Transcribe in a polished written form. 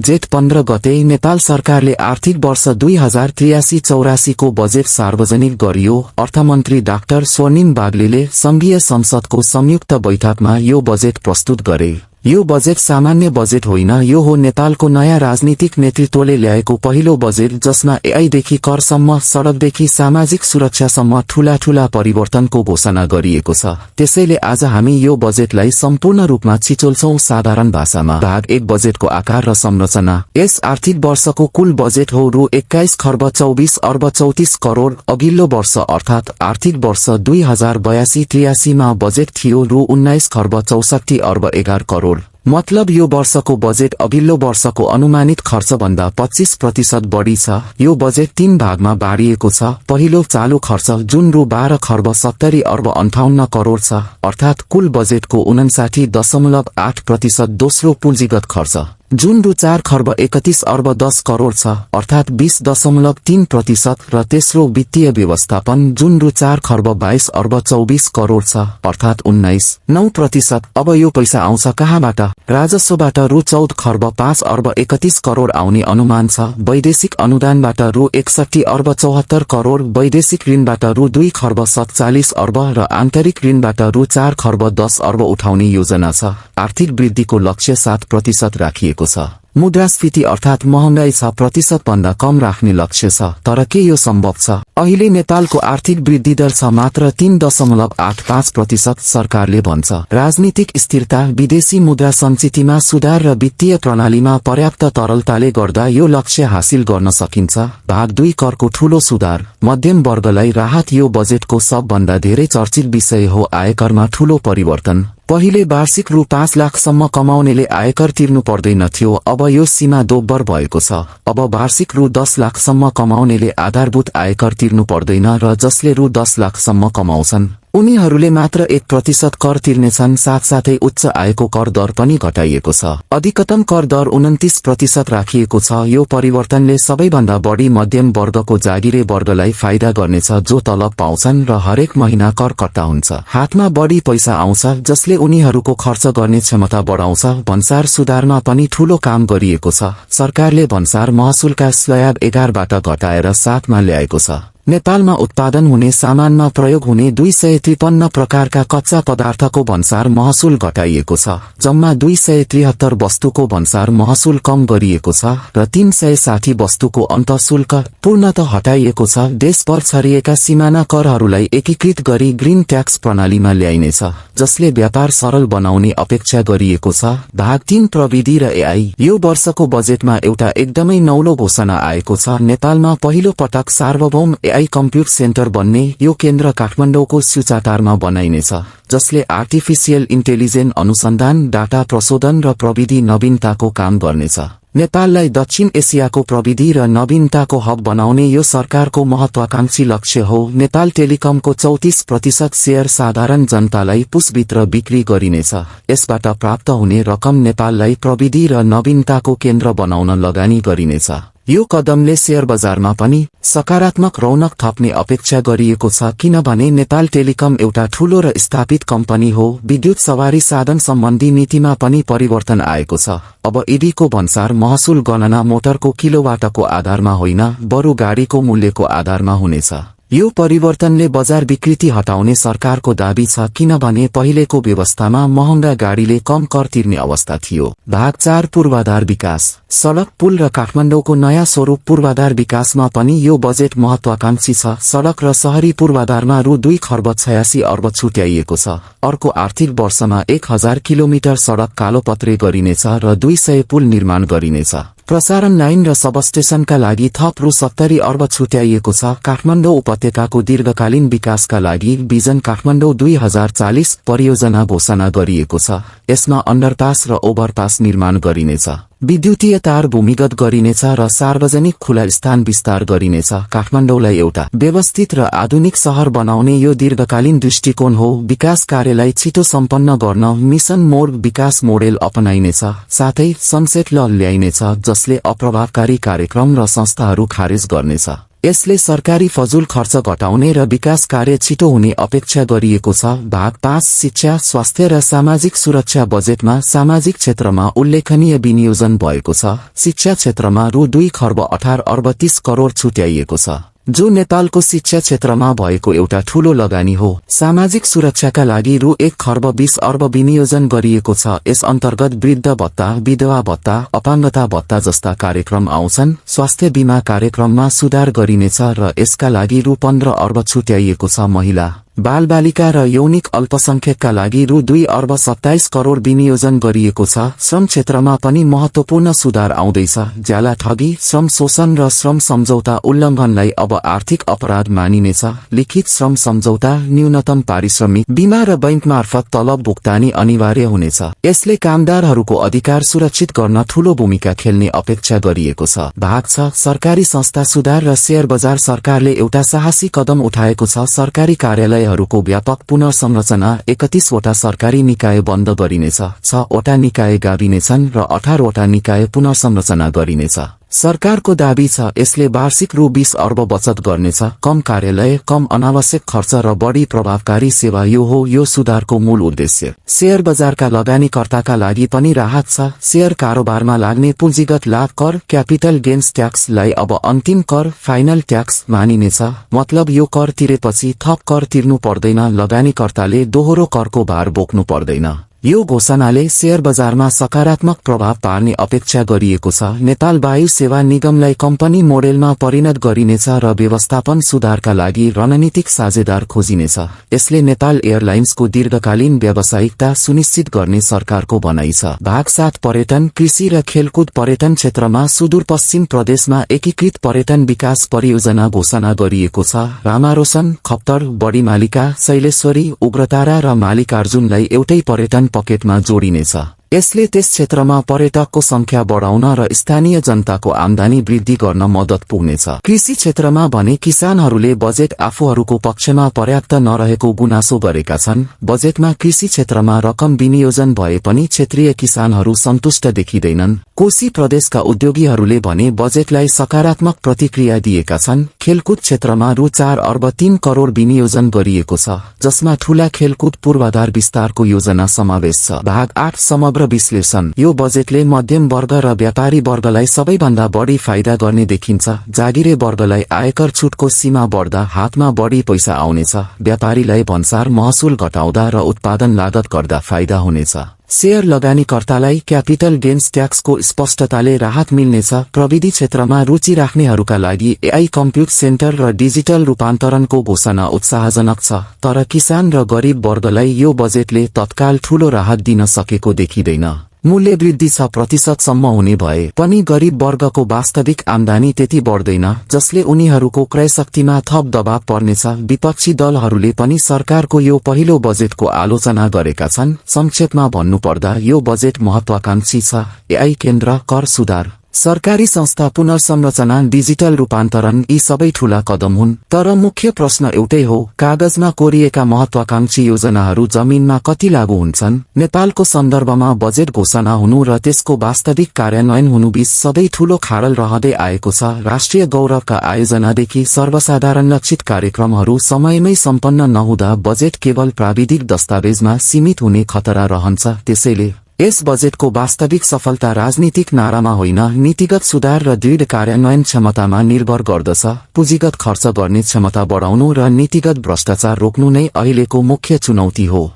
जेठ 15 गते नेपाल सरकारले आर्थिक वर्ष 2083-84 को बजेट सार्वजनिक गरियो। अर्थमन्त्री डाक्टर स्वर्णिम बागलेले संघीय संसदको संयुक्त बैठकमा यो बजेट प्रस्तुत गरे। यो बजेट सामान्य बजेट होइन, यो हो नेपालको नयाँ राजनीतिक नेतृत्वले ल्याएको पहिलो बजेट जसमा एआईदेखि करसम्म, सडकदेखि सामाजिक सुरक्षासम्म ठूला परिवर्तनको घोषणा गरिएको छ। त्यसैले आज हामी यो बजेटलाई सम्पूर्ण रूपमा छिचोल्छौं। साधारण भाषामा भाग 1 बजेटको आकार र संरचना। यस आर्थिक वर्षको कुल बजेट हो रु 21 खर्ब 24 अर्ब 34 करोड़। अघिल्लो वर्ष अर्थात आर्थिक वर्ष 2082-83 मा बजेट थियो रु 19 खर्ब 64 अर्ब 11 करोड़। मतलब यो वर्षको बजेट अघिल्लो वर्षको अनुमानित खर्चभन्दा 25% बढी छ। यो बजेट 3 भागमा बाँडिएको छ। पहिलो चालू खर्च जुन रु 12 खर्ब 70 अर्ब 58 करोड़ छ, अर्थात कुल बजेटको 59.8%। दोस्रो पुँजीगत खर्च जुन रु 4 खर्ब 31 अर्ब 10 करोड़ छ, अर्थात 20.3%। र तेस्रो वित्तीय व्यवस्थापन जुन रु 4 खर्ब 22 अर्ब 24 करोड़ छ, अर्थात 19.9%। अब यो पैसा आउँछ कहाँबाट? राजस्वबाट रु 14 खर्ब 5 अर्ब 31 करोड़ आउने अनुमान छ। वैदेशिक अनुदानबाट रु 61 अर्ब 74 करोड़, वैदेशिक ऋणबाट रु 2 खर्ब 47 अर्ब र आन्तरिक ऋणबाट रु 4 खर्ब 10 अर्ब उठाउने योजना छ। आर्थिक वृद्धिको लक्ष्य 7% राखिएको छ। मुद्रास्फीति अर्थात महंगाई 6% भन्दा कम राख्ने लक्ष्य छ। तर के यो सम्भव छ? अहिले नेपालको आर्थिक वृद्धि दर छ मात्र 3.85%, सरकारले भन्छ। राजनीतिक स्थिरता, विदेशी मुद्रा सञ्चितिमा सुधार र वित्तीय प्रणालीमा पर्याप्त तरलताले गर्दा यो लक्ष्य हासिल गर्न सकिन्छ। भाग 2 करको ठूलो सुधार, मध्यम वर्गलाई राहत। यो बजेटको सबभन्दा धेरै चर्चित विषय हो आयकरमा ठूलो परिवर्तन। पहिले वार्षिक रु 5 लाखसम्म कमाउनेले आयकर तिर्नु पर्दैनथ्यो, अब यो सीमा दोब्बर भएको छ। अब वार्षिक रु 10 लाखसम्म कमाउनेले आधारभूत आयकर तिर्नु पर्दैन र जसले रु 10 लाखसम्म कमाउँछन् उनीहरूले मात्र 1% कर तिर्नेछन्। साथसाथै उच्च आयको कर दर पनि घटाइएको छ। अधिकतम कर दर 29% राखिएको छ। यो परिवर्तनले सबैभन्दा बढी मध्यम वर्गको जागिरे वर्गलाई फाइदा गर्नेछ, जो तलब पाउँछन् र हरेक महिना कर कट्टा हुन्छ। हातमा बढी पैसा आउँछ, जसले उनीहरूको खर्च गर्ने क्षमता बढाउँछ। भन्सार सुधारमा पनि ठूलो काम गरिएको छ। सरकारले भन्सार महसुलका स्ल्याब 11 बाट घटाएर 7 मा ल्याएको छ। नेपालमा उत्पादन हुने सामानमा प्रयोग हुने 253 प्रकारका कच्चा पदार्थको भन्सार महसुल घटाइएको छ। जम्मा 273 वस्तुको भन्सार महसुल कम गरिएको छ र 360 वस्तुको अन्तःशुल्क पूर्णतः हटाइएको छ। देशभर छरिएका सिमाना करहरूलाई एकीकृत गरी ग्रीन ट्याक्स प्रणालीमा ल्याइनेछ, जसले व्यापार सरल बनाउने अपेक्षा गरिएको छ। भाग 3 प्रविधि र एआई। यो वर्षको बजेटमा एउटा एकदमै नौलो घोषणा आएको छ। नेपालमा पहिलो पटक सार्वभौम एआई कम्प्युट सेन्टर बन्ने। यो केन्द्र काठमाडौँको सुचाटारमा बनाइनेछ, जसले आर्टिफिशियल इन्टेलिजेन्स अनुसन्धान, डाटा प्रशोधन र प्रविधि नवीनताको काम गर्नेछ। नेपाललाई दक्षिण एसियाको प्रविधि र नवीनताको हब बनाउने यो सरकारको महत्वाकांक्षी लक्ष्य हो। नेपाल टेलिकमको 34% शेयर साधारण जनतालाई पुसभित्र बिक्री गरिनेछ। यसबाट प्राप्त हुने रकम नेपाललाई प्रविधि र नवीनताको केन्द्र बनाउन लगानी गरिनेछ। यो कदमले शेयर बजारमा पनि सकारात्मक रौनक थप्ने अपेक्षा गरिएको छ, किनभने नेपाल टेलिकम एउटा ठूलो र स्थापित कम्पनी हो। विद्युत सवारी साधन सम्बन्धी नीतिमा पनि परिवर्तन आएको छ। अब ईडीको भन्सार महसुल गणना मोटरको किलोवाटको आधारमा होइन, बरु गाडीको मूल्यको आधारमा हुनेछ। यो परिवर्तनले बजार विकृति हटाउने सरकारको दाबी छ, किनभने पहिलेको व्यवस्थामा महँगा गाडीले कम कर तिर्ने अवस्था थियो। भाग 4 पूर्वाधार विकास। सड़क, पुल र काठमाडौँको नयाँ स्वरूप पूर्वाधार विकासमा पनि यो बजेट महत्वाकांक्षी छ। सड़क र शहरी पूर्वाधारमा रु 2 खर्ब 86 अर्ब छुट्याइएको छ। अर्को आर्थिक वर्षमा 1000 किलोमिटर सड़क कालोपत्रे गरिनेछ र 200 पुल निर्माण गरिनेछ। प्रसारण लाइन र सबस्टेशनका लागि थप रु 70 अर्ब छुट्याइएको छ। काठमाडौँ उपत्यकाको दीर्घकालीन विकासका लागि भिजन काठमाडौँ 2040 परियोजना घोषणा गरिएको छ। यसमा अन्डरपास र ओभरपास निर्माण गरिनेछ। विद्युतीय तार भूमिगत गरिनेछ र सार्वजनिक खुला स्थान विस्तार गरिनेछ। काठमाडौँलाई एउटा व्यवस्थित र आधुनिक शहर बनाउने यो दीर्घकालीन दृष्टिकोण हो। विकास कार्यलाई छिटो सम्पन्न गर्न मिशन मोड विकास मोडेल अपनाइनेछ। साथै सनसेट ल ल्याइनेछ, जसले अप्रभावकारी कार्यक्रम र संस्थाहरू खारेज गर्नेछ। यसले सरकारी फजुल खर्च घटाउने र विकास कार्य छिटो हुने अपेक्षा गरिएको छ। भाग 5 शिक्षा, स्वास्थ्य र सामाजिक सुरक्षा बजेटमा सामाजिक क्षेत्रमा उल्लेखनीय विनियोजन भएको छ। शिक्षा क्षेत्रमा रु 2 खर्ब 18 अर्ब 30 करोड छुट्याइएको छ, जो नेपालको शिक्षा क्षेत्रमा भएको एउटा ठूलो लगानी हो। सामाजिक सुरक्षाका लागि रु 1 खर्ब 20 अर्ब विनियोजन गरिएको छ। यस अन्तर्गत वृद्ध भत्ता, विधवा भत्ता, अपाङ्गता भत्ता जस्ता कार्यक्रम आउँछन्। स्वास्थ्य बीमा कार्यक्रममा सुधार गरिनेछ र यसका लागि रु 15 अर्ब छुट्याइएको छ। महिला, बालबालिका र यौनिक अल्पसंख्यकका लागि रु 2 अर्ब 27 करोड विनियोजन गरिएको छ। श्रम क्षेत्रमा पनि महत्वपूर्ण सुधार आउँदैछ। ज्याला ठगी, श्रम शोषण र श्रम सम्झौता उल्लङ्घनलाई अब आर्थिक अपराध मानिनेछ। लिखित श्रम सम्झौता, न्यूनतम पारिश्रमिक, बीमा र बैंक मार्फत तलब भुक्तानी अनिवार्य हुनेछ। यसले कामदारहरूको अधिकार सुरक्षित गर्न ठूलो भूमिका खेल्ने अपेक्षा गरिएको छ। भाग 6 सरकारी संस्था सुधार र शेयर बजार। सरकारले एउटा साहसी कदम उठाएको छ। सरकारी कार्यालय हरूको व्यापक पुनर्संरचना। 31 वटा सरकारी निकाय बन्द गरिनेछ, 6 वटा निकाय गाभिनेछन् र 18 वटा निकाय पुनर्संरचना गरिनेछ। सरकारको दाबी छ यसले वार्षिक रु 20 अर्ब बचत गर्नेछ। कम कार्यालय, कम अनावश्यक खर्च र बढी प्रभावकारी सेवा, यो हो यो सुधारको मूल उद्देश्य। शेयर बजारका लगानीकर्ताका लागि पनि राहत छ। शेयर कारोबारमा लाग्ने पुँजीगत लाभ कर, क्यापिटल गेन्स ट्याक्सलाई अब अन्तिम कर, फाइनल ट्याक्स मानिनेछ। मतलब यो कर तिरेपछि थप कर तिर्नु पर्दैन, लगानीकर्ताले दोहोरो करको भार बोक्नु पर्दैन। यो घोषणाले शेयर बजारमा सकारात्मक प्रभाव पार्ने अपेक्षा गरिएको छ। नेपाल वायु सेवा निगमलाई कम्पनी मोडेलमा परिणत गरिनेछ र व्यवस्थापन सुधारका लागि रणनीतिक साझेदार खोजिनेछ। यसले नेपाल एयरलाइन्सको दीर्घकालीन व्यावसायिकता सुनिश्चित गर्ने सरकारको भनाइ छ। भाग 7 पर्यटन, कृषि र खेलकुद। पर्यटन क्षेत्रमा सुदूरपश्चिम प्रदेशमा एकीकृत पर्यटन विकास परियोजना घोषणा गरिएको छ। रामारोशन, खप्तर, बडीमालिका, शैलेश्वरी, उग्रतारा र मालिकार्जुनलाई एउटै पर्यटन पकेटमा जोडिनेछ। यसले त्यस क्षेत्रमा पर्यटकको संख्या बढाउन र स्थानीय जनताको आमदानी वृद्धि गर्न मद्दत पुग्नेछ। कृषि क्षेत्रमा भने किसानहरूले बजेट आफूहरूको पक्षमा पर्याप्त नरहेको गुनासो गरेका छन्। बजेटमा कृषि क्षेत्रमा रकम विनियोजन भए पनि क्षेत्रीय किसानहरू सन्तुष्ट देखिँदैनन्। कोशी प्रदेशका उद्योगीहरूले भने बजेटलाई सकारात्मक प्रतिक्रिया दिएका छन्। खेलकुद क्षेत्रमा रु 4 अर्ब 3 करोड विनियोजन गरिएको छ, जसमा ठूला खेलकुद पूर्वाधार विस्तारको योजना समावेश छ। भाग 8 समग्र विश्लेषण। यो बजेटले मध्यम वर्ग र व्यापारी वर्गलाई सबैभन्दा बढी फाइदा गर्ने देखिन्छ। जागिरे वर्गलाई आयकर छुटको सीमा बढ्दा हातमा बढी पैसा आउनेछ। व्यापारीलाई भन्सार महसुल घटाउँदा र उत्पादन लागत गर्दा फाइदा हुनेछ। शेयर लगानीकर्तालाई क्यापिटल गेन्स ट्याक्सको स्पष्टताले राहत मिल्नेछ। प्रविधि क्षेत्रमा रुचि राख्नेहरूका लागि एआई कम्प्युट सेन्टर र डिजिटल रूपान्तरणको घोषणा उत्साहजनक छ, तर किसान र गरीब वर्गलाई यो बजेटले तत्काल ठूलो राहत दिन सकेको देखिँदैन। मूल्य वृद्धि 6% हुने भए पनि गरीब वर्गको वास्तविक आमदानी त्यति बढ्दैन, जसले उनीहरूको क्रयशक्तिमा थप दबाव पर्नेछ। विपक्षी दलहरूले पनि सरकारको यो पहिलो बजेटको आलोचना गरेका छन्। संक्षेपमा भन्नुपर्दा यो बजेट महत्वाकांक्षी छ। एआई केन्द्र, कर सुधार, सरकारी संस्था पुनर्संरचना, डिजिटल रूपान्तरण, यी सबै ठूला कदम हुन्। तर मुख्य प्रश्न एउटै हो, कागजमा कोरिएका महत्वाकांक्षी योजनाहरू जमिनमा कति लागू हुन्छन्? नेपालको सन्दर्भमा बजेट घोषणा हुनु र त्यसको वास्तविक कार्यान्वयन हुनुबीच सधैँ ठूलो खाडल रहँदै आएको छ। राष्ट्रिय गौरवका आयोजनादेखि सर्वसाधारण लक्षित कार्यक्रमहरू समयमै सम्पन्न नहुँदा बजेट केवल प्राविधिक दस्तावेजमा सीमित हुने खतरा रहन्छ। त्यसैले यस बजेटको वास्तविक सफलता राजनीतिक नारामा होइन, नीतिगत सुधार र दृढ कार्यान्वयन क्षमतामा निर्भर गर्दछ। पुँजीगत खर्च गर्ने क्षमता बढाउनु र नीतिगत भ्रष्टाचार रोक्नु नै अहिलेको मुख्य चुनौती हो।